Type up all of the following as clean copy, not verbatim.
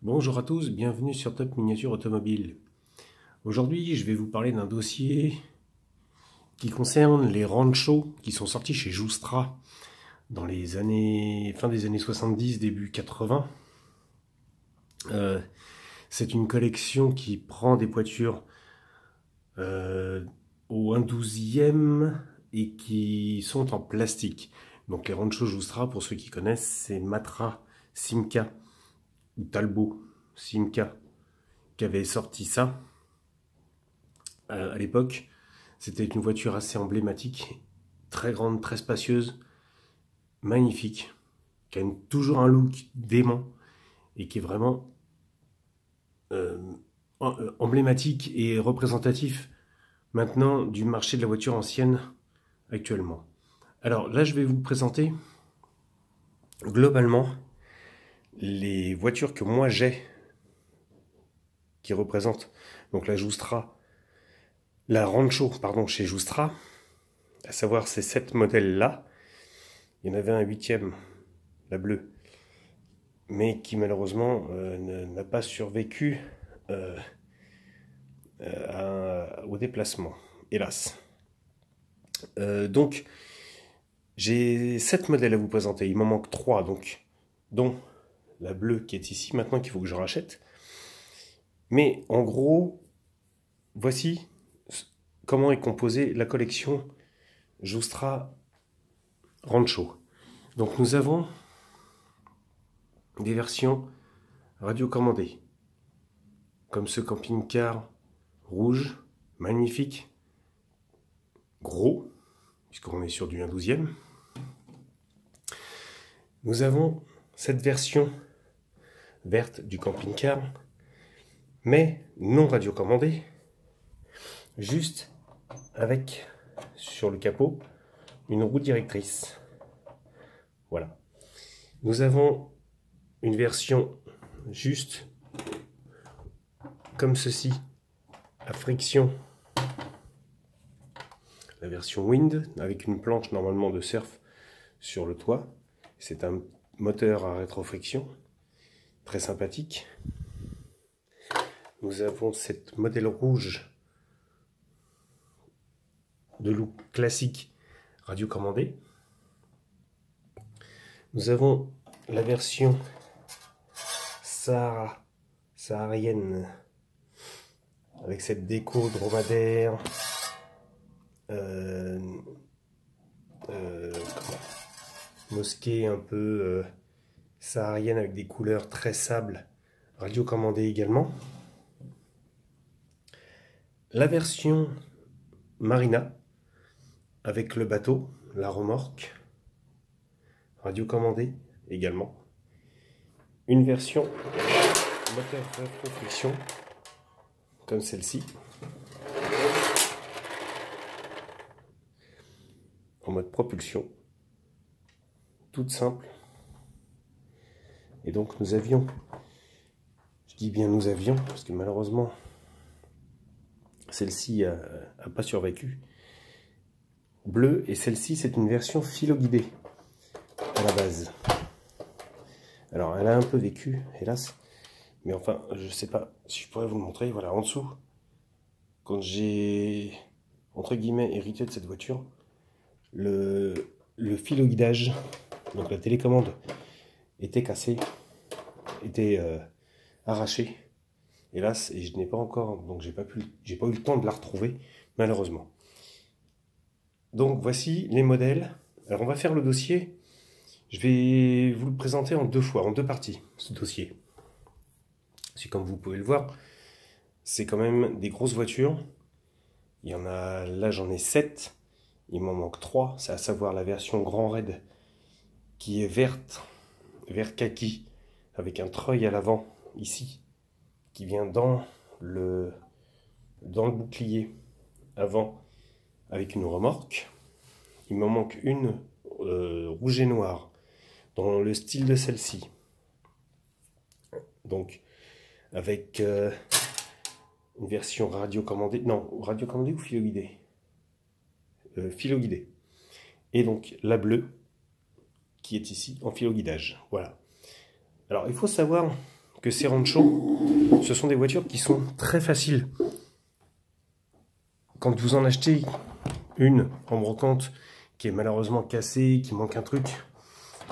Bonjour à tous, bienvenue sur Top Miniature Automobile. Aujourd'hui, je vais vous parler d'un dossier qui concerne les Rancho qui sont sortis chez Joustra dans les années fin des années 70, début 80. C'est une collection qui prend des voitures au 1/12e et qui sont en plastique. Donc les Rancho Joustra, pour ceux qui connaissent, c'est Matra, Simca ou Talbot Simca qui avait sorti ça. À l'époque, c'était une voiture assez emblématique, très grande, très spacieuse, magnifique, qui a toujours un look dément et qui est vraiment euh, emblématique et représentatif maintenant du marché de la voiture ancienne actuellement. Alors là, je vais vous présenter globalement les voitures que moi j'ai qui représentent donc la Rancho, pardon, chez Joustra, à savoir ces 7 modèles-là. Il y en avait un 8e, la bleue, mais qui malheureusement n'a pas survécu au déplacement, hélas. Donc, j'ai 7 modèles à vous présenter, il m'en manque 3, donc, dont la bleue qui est ici, maintenant qu'il faut que je rachète. Mais en gros, voici comment est composée la collection Joustra Rancho. Donc nous avons des versions radiocommandées, comme ce camping-car rouge, magnifique, gros, puisqu'on est sur du 1/12e. Nous avons cette version verte du camping-car, mais non radiocommandée, juste avec, sur le capot, une roue directrice. Voilà. Nous avons une version juste comme ceci, à friction, la version Wind, avec une planche normalement de surf sur le toit. C'est un moteur à rétrofriction, très sympathique. Nous avons cette modèle rouge de look classique radiocommandée. Nous avons la version saharienne avec cette déco dromadaire, mosquée un peu saharienne avec des couleurs très sable, radiocommandée également. La version Marina avec le bateau, la remorque, radiocommandée également. Une version moteur rétrofriction comme celle-ci, en mode propulsion, toute simple. Et donc nous avions, je dis bien nous avions, parce que malheureusement celle-ci a pas survécu, bleu, et celle-ci c'est une version philo-guidée à la base. Alors elle a un peu vécu, hélas, mais enfin je sais pas si je pourrais vous le montrer. Voilà, en dessous, quand j'ai entre guillemets hérité de cette voiture, le philo-guidage, donc la télécommande, était cassé, était arraché, hélas, et je n'ai pas encore, donc j'ai pas eu le temps de la retrouver, malheureusement. Donc voici les modèles. Alors on va faire le dossier. Je vais vous le présenter en deux fois, en deux parties, ce dossier. Parce que comme vous pouvez le voir, c'est quand même des grosses voitures. Il y en a, là j'en ai 7. Il m'en manque 3. C'est à savoir la version Grand Raid qui est verte, vert kaki, avec un treuil à l'avant, ici, qui vient dans le bouclier avant, avec une remorque. Il me manque une rouge et noir, dans le style de celle-ci. Donc, avec une version radiocommandée, non, radiocommandée ou philo-guidée, philo-guidée. Et donc, la bleue, qui est ici en philo-guidage. Voilà. Alors, il faut savoir que ces Rancho, ce sont des voitures qui sont très faciles. Quand vous en achetez une en brocante qui est malheureusement cassée, qui manque un truc,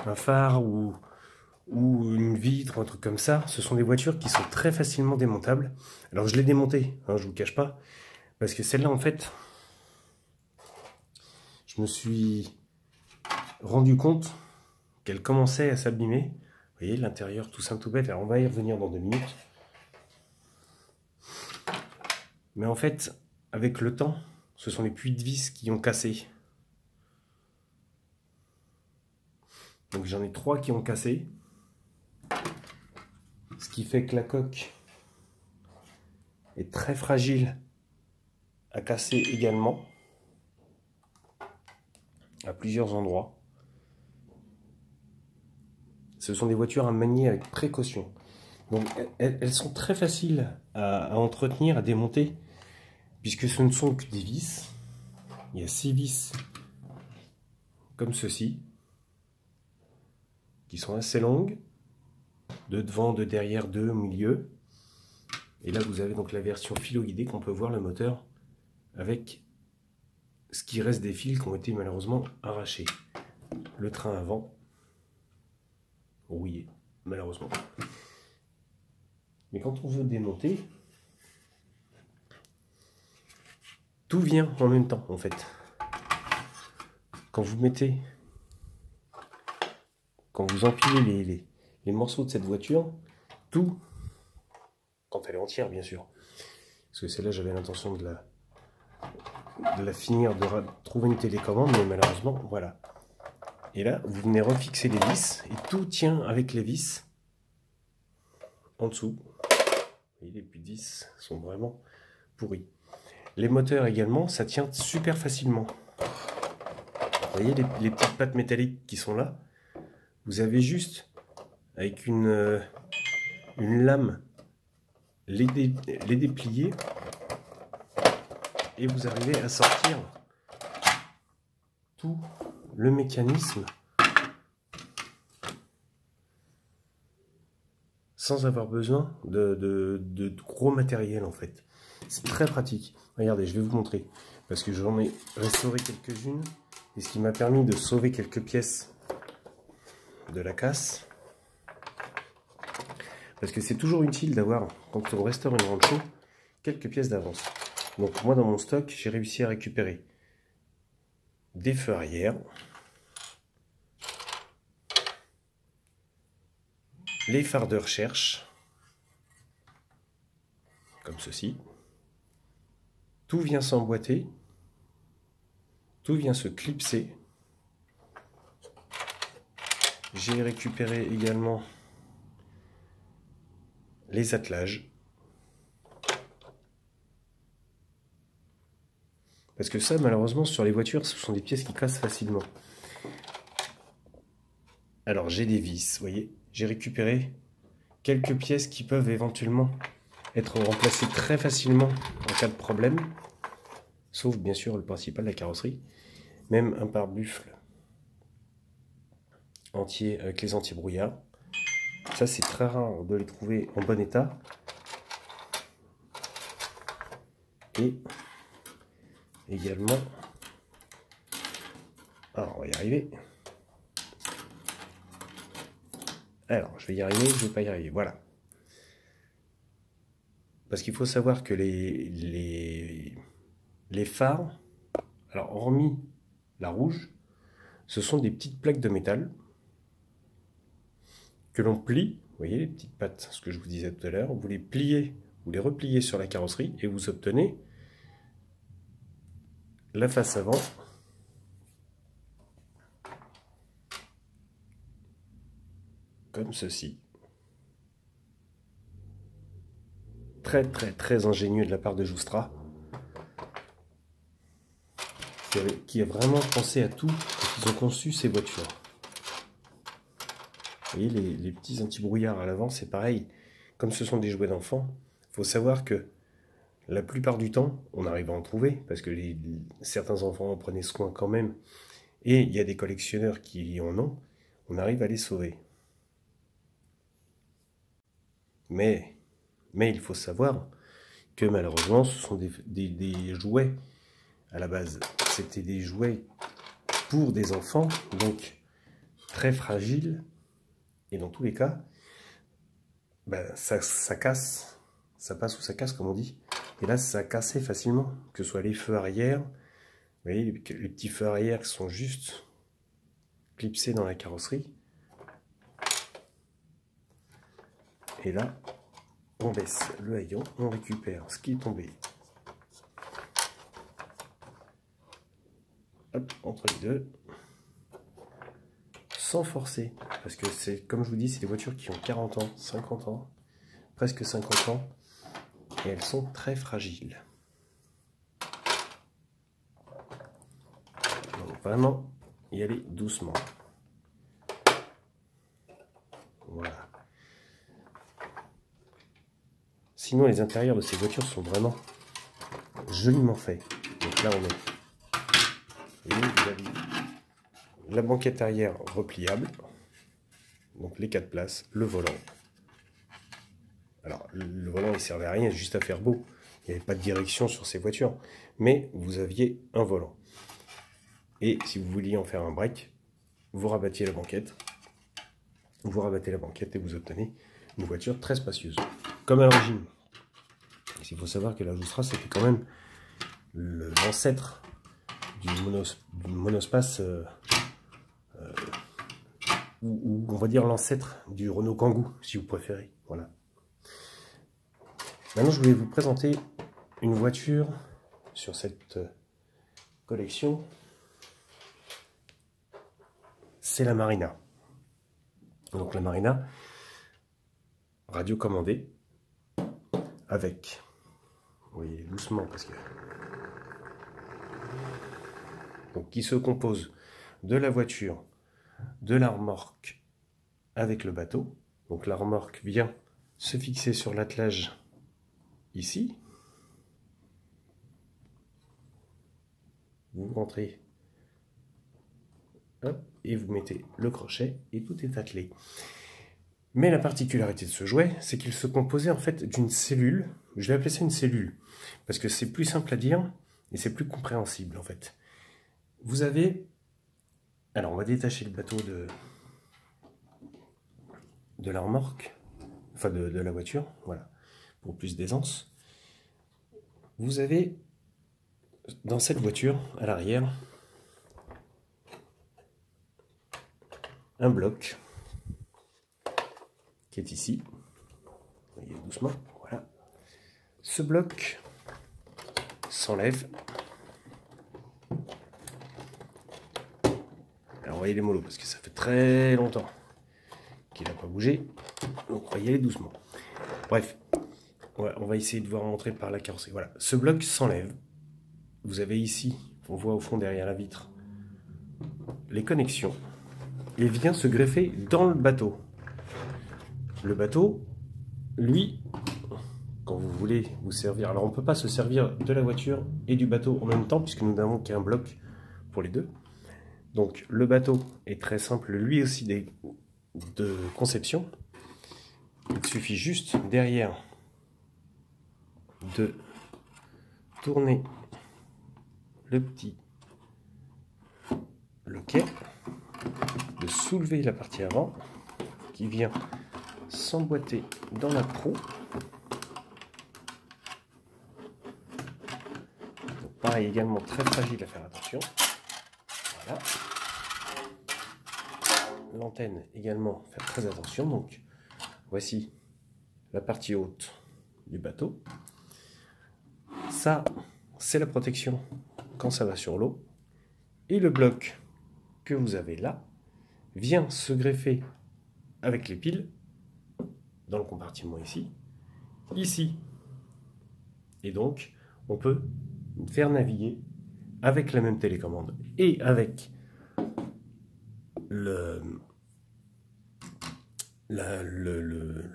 un phare ou une vitre, un truc comme ça, ce sont des voitures qui sont très facilement démontables. Alors je l'ai démontée, hein, je vous cache pas, parce que celle-là en fait, je me suis rendu compte qu'elle commençait à s'abîmer. Vous voyez, l'intérieur tout simple tout bête. Alors on va y revenir dans 2 minutes. Mais en fait, avec le temps, ce sont les puits de vis qui ont cassé. Donc j'en ai 3 qui ont cassé. Ce qui fait que la coque est très fragile à casser également. À plusieurs endroits. Ce sont des voitures à manier avec précaution. Donc elles sont très faciles à entretenir, à démonter, puisque ce ne sont que des vis. Il y a 6 vis comme ceci, qui sont assez longues, de devant, de derrière, deux au milieu. Et là vous avez donc la version filo-guidée qu'on peut voir le moteur avec ce qui reste des fils qui ont été malheureusement arrachés. Le train avant, rouillé, malheureusement. Mais quand on veut démonter, tout vient en même temps en fait. Quand vous mettez, quand vous empilez les morceaux de cette voiture, tout, quand elle est entière bien sûr, parce que celle-là j'avais l'intention de la finir, de trouver une télécommande, mais malheureusement, voilà. Et là, vous venez refixer les vis, et tout tient avec les vis en dessous. Et les puits de vis sont vraiment pourris. Les moteurs également, ça tient super facilement. Vous voyez les petites pattes métalliques qui sont là? Vous avez juste, avec une lame, les déplier, et vous arrivez à sortir tout le mécanisme sans avoir besoin de gros matériel en fait. C'est très pratique. Regardez, je vais vous montrer, parce que j'en ai restauré quelques-unes, et ce qui m'a permis de sauver quelques pièces de la casse. Parce que c'est toujours utile d'avoir, quand on restaure une Rancho, quelques pièces d'avance. Donc moi dans mon stock, j'ai réussi à récupérer des feux arrière, les phares de recherche, comme ceci. Tout vient s'emboîter, tout vient se clipser. J'ai récupéré également les attelages. Parce que ça, malheureusement, sur les voitures, ce sont des pièces qui cassent facilement. Alors, j'ai des vis, vous voyez. J'ai récupéré quelques pièces qui peuvent éventuellement être remplacées très facilement en cas de problème. Sauf, bien sûr, le principal, la carrosserie. Même un pare-buffle entier avec les anti-brouillards. Ça, c'est très rare de les trouver en bon état. Et également, alors on va y arriver. Alors, je vais y arriver, je vais pas y arriver, voilà. Parce qu'il faut savoir que les phares, alors hormis la rouge, ce sont des petites plaques de métal que l'on plie, vous voyez les petites pattes, ce que je vous disais tout à l'heure, vous les pliez, vous les repliez sur la carrosserie et vous obtenez la face avant comme ceci. Très ingénieux de la part de Joustra, qui a vraiment pensé à tout quand ils ont conçu ces voitures. Vous voyez les petits anti-brouillards à l'avant, c'est pareil. Comme ce sont des jouets d'enfants, il faut savoir que la plupart du temps, on arrive à en trouver, parce que certains enfants en prenaient soin quand même, et il y a des collectionneurs qui en ont, on arrive à les sauver. Mais il faut savoir que malheureusement, ce sont des jouets à la base. C'était des jouets pour des enfants, donc très fragiles. Et dans tous les cas, ben, ça casse. Ça passe ou ça casse, comme on dit. Et là, ça a cassé facilement. Que ce soit les feux arrière. Vous voyez, les petits feux arrière qui sont juste clipsés dans la carrosserie. Et là, on baisse le haillon, on récupère ce qui est tombé. Hop, entre les deux. Sans forcer. Parce que c'est, comme je vous dis, c'est des voitures qui ont 40 ans, 50 ans, presque 50 ans. Et elles sont très fragiles. Donc vraiment, y aller doucement. Voilà. Sinon, les intérieurs de ces voitures sont vraiment joliment faits. Donc là, vous avez la banquette arrière repliable. Donc les 4 places, le volant. Alors, le volant, il servait à rien, juste à faire beau. Il n'y avait pas de direction sur ces voitures. Mais vous aviez un volant. Et si vous vouliez en faire un break, vous rabattiez la banquette. Vous rabattez la banquette et vous obtenez une voiture très spacieuse. Comme à l'origine. Il faut savoir que la Joustra, c'était quand même l'ancêtre du monospace, ou on va dire l'ancêtre du Renault Kangoo, si vous préférez. Voilà. Maintenant, je voulais vous présenter une voiture sur cette collection. C'est la Marina. Donc la Marina, radiocommandée, avec, vous voyez doucement parce que, donc qui se compose de la voiture, de la remorque avec le bateau. Donc la remorque vient se fixer sur l'attelage ici. Vous rentrez, hop, et vous mettez le crochet et tout est attelé. Mais la particularité de ce jouet, c'est qu'il se composait en fait d'une cellule. Je vais appeler ça une cellule, parce que c'est plus simple à dire et c'est plus compréhensible en fait. Vous avez... Alors on va détacher le bateau de la remorque, enfin de la voiture, voilà, pour plus d'aisance. Vous avez dans cette voiture, à l'arrière, un bloc qui est ici. Vous voyez doucement, voilà. Ce bloc s'enlève. Alors vous voyez les molos parce que ça fait très longtemps qu'il n'a pas bougé. Donc on va y aller doucement. Bref, on va essayer de voir montrer par la carrosserie. Voilà, ce bloc s'enlève. Vous avez ici, on voit au fond derrière la vitre, les connexions. Et vient se greffer dans le bateau. Le bateau, lui, quand vous voulez vous servir... Alors on ne peut pas se servir de la voiture et du bateau en même temps, puisque nous n'avons qu'un bloc pour les deux. Donc le bateau est très simple, lui aussi de conception. Il suffit juste derrière de tourner le petit loquet, de soulever la partie avant qui vient s'emboîter dans la proue. Donc, pareil, également très fragile à faire attention. Voilà. L'antenne également, faire très attention. Donc voici la partie haute du bateau. Ça, c'est la protection quand ça va sur l'eau. Et le bloc que vous avez là vient se greffer avec les piles dans le compartiment ici, ici. Et donc, on peut faire naviguer avec la même télécommande et avec le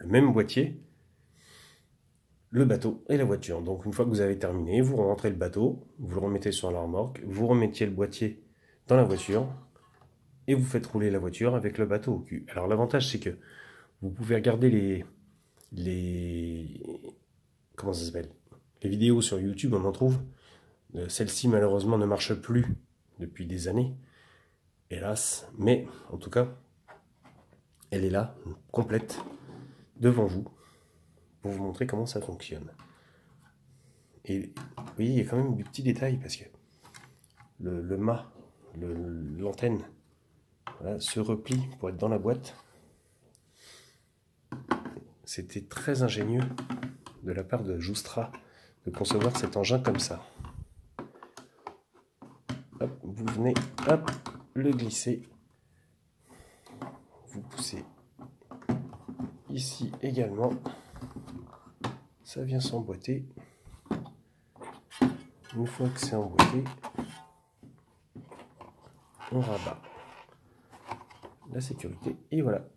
même boîtier, le bateau et la voiture. Donc une fois que vous avez terminé, vous rentrez le bateau, vous le remettez sur la remorque, vous remettiez le boîtier dans la voiture et vous faites rouler la voiture avec le bateau au cul. Alors l'avantage c'est que vous pouvez regarder Comment ça s'appelle? Les vidéos sur YouTube, on en trouve. Celle-ci, malheureusement, ne marche plus depuis des années. Hélas. Mais, en tout cas, elle est là, complète, devant vous, pour vous montrer comment ça fonctionne. Et vous voyez, il y a quand même du petit détail, parce que le mât, l'antenne, voilà, se replie pour être dans la boîte. C'était très ingénieux de la part de Joustra de concevoir cet engin comme ça. Hop, vous venez, hop, le glisser. Vous poussez ici également. Ça vient s'emboîter. Une fois que c'est emboîté, on rabat la sécurité et voilà.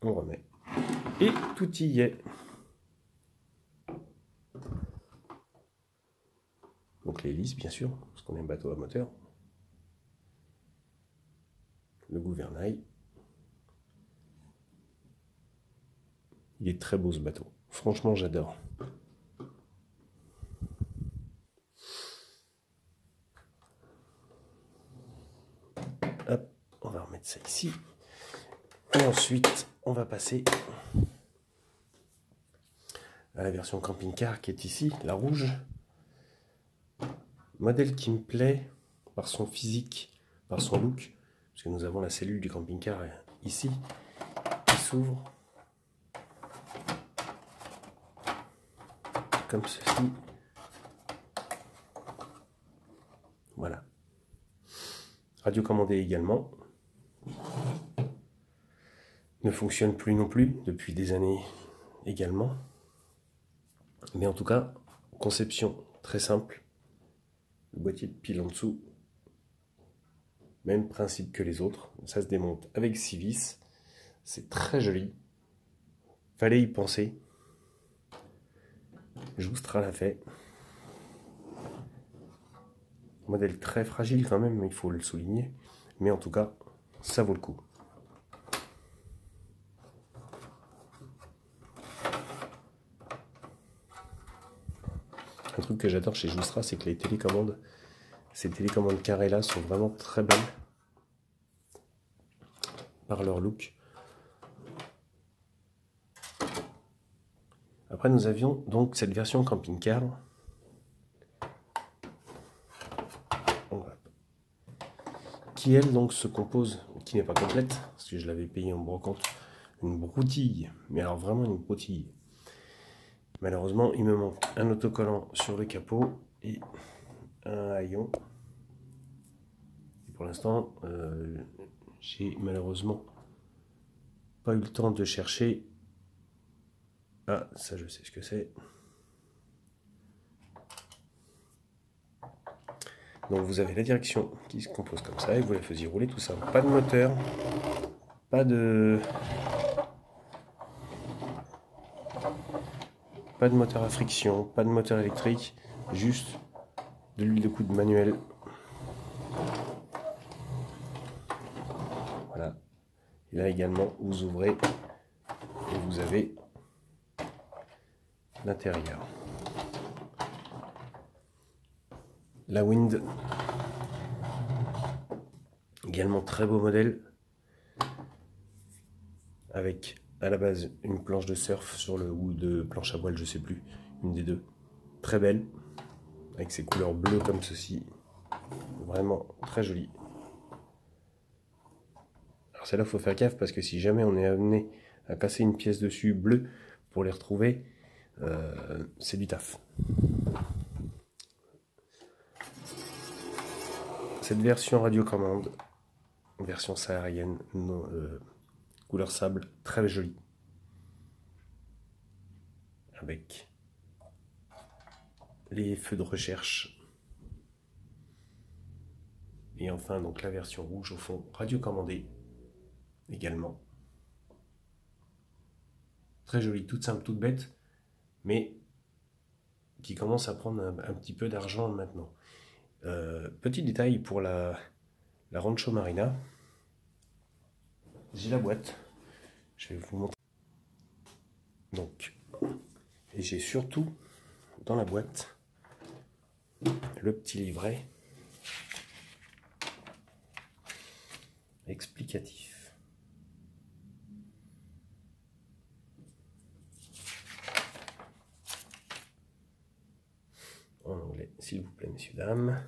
On remet. Et tout y est. Donc l'hélice, bien sûr, parce qu'on est un bateau à moteur. Le gouvernail. Il est très beau ce bateau. Franchement, j'adore. Hop, on va remettre ça ici. Et ensuite, on va passer à la version camping-car qui est ici, la rouge. Modèle qui me plaît par son physique, par son look, parce que nous avons la cellule du camping-car ici, qui s'ouvre comme ceci. Voilà. Radio commandée également. Ne fonctionne plus non plus depuis des années également. Mais en tout cas, conception très simple. Le boîtier de pile en dessous. Même principe que les autres. Ça se démonte avec 6 vis. C'est très joli. Fallait y penser. Joustra l'a fait. Modèle très fragile quand même, il faut le souligner. Mais en tout cas, ça vaut le coup. Un truc que j'adore chez Joustra, c'est que les télécommandes, ces télécommandes carrées là sont vraiment très belles par leur look. Après, nous avions donc cette version camping-car qui elle donc se compose, qui n'est pas complète, parce que je l'avais payé en brocante, une broutille, mais alors vraiment une broutille. Malheureusement, il me manque un autocollant sur le capot et un haillon. Et pour l'instant, j'ai malheureusement pas eu le temps de chercher. Ah, ça je sais ce que c'est. Donc vous avez la direction qui se compose comme ça et vous la faisiez rouler tout ça. Pas de moteur, pas de moteur à friction, pas de moteur électrique, juste de l'huile de coude manuelle. Voilà. Et là également, vous ouvrez et vous avez l'intérieur. La Wind, également très beau modèle, avec à la base une planche de surf sur le ou de planche à voile, je sais plus, une des deux. Très belle, avec ses couleurs bleues comme ceci, vraiment très jolie. Alors celle-là, il faut faire gaffe parce que si jamais on est amené à casser une pièce dessus bleue pour les retrouver, c'est du taf. Cette version radiocommande, version saharienne, couleur sable, très jolie. Avec les feux de recherche. Et enfin, donc la version rouge au fond, radiocommandée également. Très jolie, toute simple, toute bête, mais qui commence à prendre un petit peu d'argent maintenant. Petit détail pour la Rancho Marina. J'ai la boîte. Je vais vous montrer. Donc, et j'ai surtout dans la boîte le petit livret explicatif. En anglais, s'il vous plaît, messieurs, dames.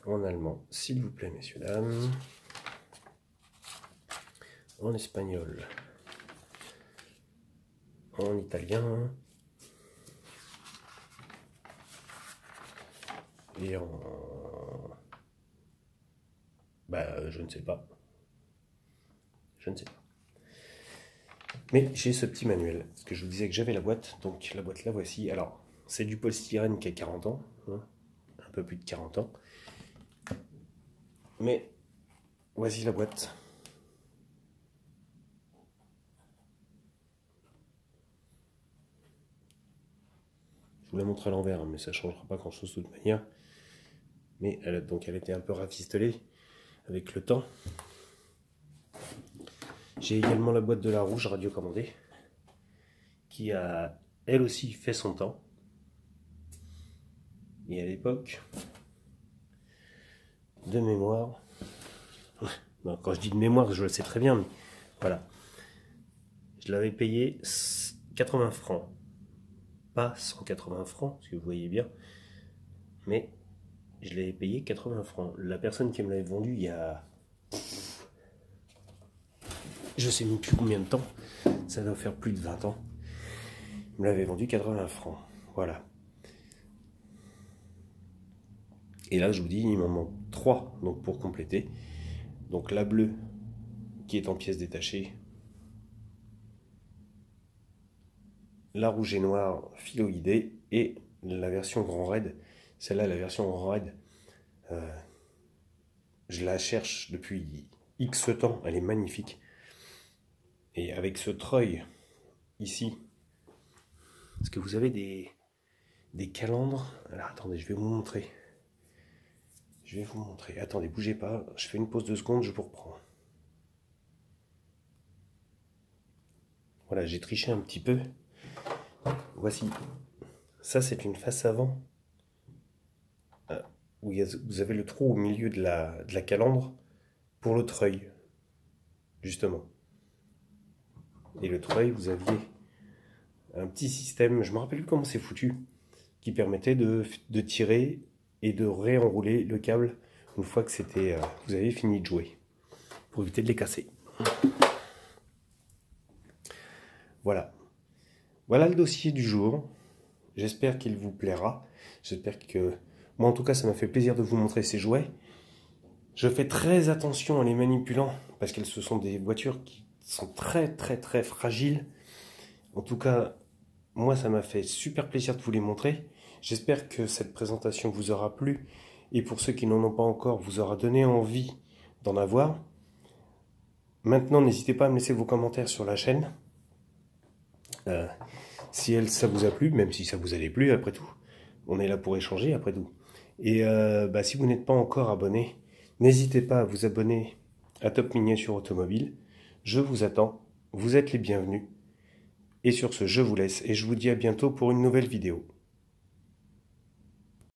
En allemand, s'il vous plaît, messieurs, dames. En espagnol. En italien. Et en... je ne sais pas. Je ne sais pas. Mais j'ai ce petit manuel. Parce que je vous disais que j'avais la boîte. Donc la boîte, la voici. Alors, c'est du polystyrène qui a 40 ans. Hein, un peu plus de 40 ans. Mais voici la boîte. Je vous la montre à l'envers, mais ça ne changera pas grand-chose de toute manière. Mais elle était un peu rafistolée avec le temps. J'ai également la boîte de la rouge radiocommandée qui a elle aussi fait son temps. Et à l'époque, de mémoire, non, quand je dis de mémoire, je le sais très bien, mais voilà, je l'avais payé 80 francs, pas 180 francs, parce que vous voyez bien, mais je l'avais payé 80 francs. La personne qui me l'avait vendu il y a... je sais même plus combien de temps, ça doit faire plus de 20 ans, il me l'avait vendu 80 francs, voilà. Et là, je vous dis, il m'en manque 3 donc pour compléter. Donc la bleue qui est en pièces détachées, la rouge et noire philo-guidée et la version grand raid. Celle-là, la version grand raid, je la cherche depuis X temps, elle est magnifique. Et avec ce treuil ici, est-ce que vous avez des calendres? Alors attendez, je vais vous montrer. Je vais vous montrer. Attendez, bougez pas. Je fais une pause de seconde, je vous reprends. Voilà, j'ai triché un petit peu. Voici. Ça, c'est une face avant. Où vous avez le trou au milieu de la calandre pour le treuil. Justement. Et le treuil, vous aviez un petit système, je me rappelle plus comment c'est foutu, qui permettait de tirer et de réenrouler le câble une fois que c'était, vous avez fini de jouer, pour éviter de les casser. Voilà. Voilà le dossier du jour. J'espère qu'il vous plaira. J'espère que... moi en tout cas ça m'a fait plaisir de vous montrer ces jouets. Je fais très attention en les manipulant parce qu'elles ce sont des voitures qui sont très fragiles. En tout cas, moi ça m'a fait super plaisir de vous les montrer. J'espère que cette présentation vous aura plu et pour ceux qui n'en ont pas encore, vous aura donné envie d'en avoir. Maintenant, n'hésitez pas à me laisser vos commentaires sur la chaîne. Si ça vous a plu, même si ça vous a plu, après tout. On est là pour échanger, après tout. Et si vous n'êtes pas encore abonné, n'hésitez pas à vous abonner à Top Miniature Automobile. Je vous attends, vous êtes les bienvenus. Et sur ce, je vous laisse et je vous dis à bientôt pour une nouvelle vidéo.